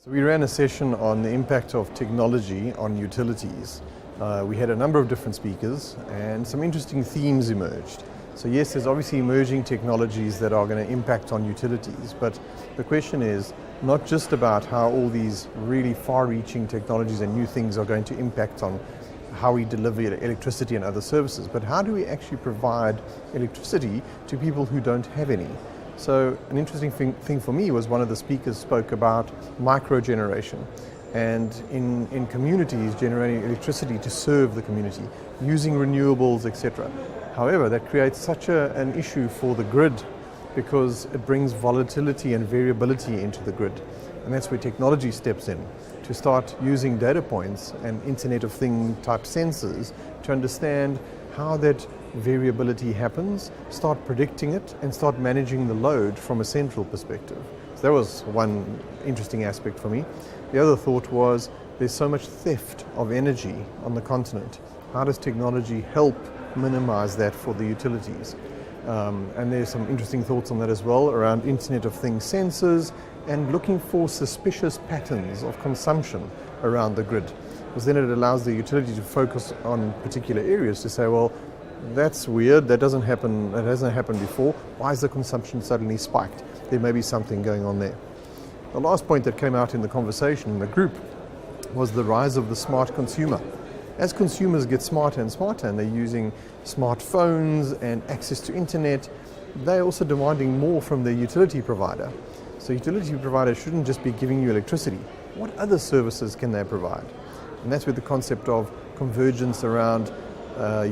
So we ran a session on the impact of technology on utilities. We had a number of different speakers and some interesting themes emerged. So yes, there's obviously emerging technologies that are going to impact on utilities, but the question is not just about how all these really far-reaching technologies and new things are going to impact on how we deliver electricity and other services, but how do we actually provide electricity to people who don't have any? So an interesting thing for me was one of the speakers spoke about microgeneration and in communities generating electricity to serve the community using renewables, etc. However, that creates such an issue for the grid because it brings volatility and variability into the grid. And that's where technology steps in to start using data points and Internet of Things type sensors to understand how that variability happens, start predicting it, and start managing the load from a central perspective. So that was one interesting aspect for me. The other thought was there's so much theft of energy on the continent. How does technology help minimize that for the utilities? And there's some interesting thoughts on that as well around Internet of Things sensors and looking for suspicious patterns of consumption around the grid. Because then it allows the utility to focus on particular areas to say, well, that's weird, that hasn't happened before. Why is the consumption suddenly spiked? There may be something going on there. The last point that came out in the conversation in the group was the rise of the smart consumer. As consumers get smarter and smarter and they're using smartphones and access to internet, they're also demanding more from their utility provider. So utility providers shouldn't just be giving you electricity. What other services can they provide? And that's where the concept of convergence around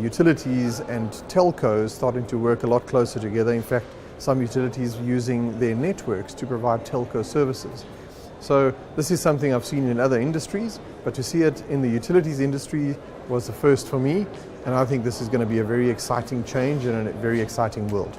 utilities and telcos starting to work a lot closer together. In fact, some utilities using their networks to provide telco services. So this is something I've seen in other industries, but to see it in the utilities industry was the first for me, and I think this is going to be a very exciting change and a very exciting world.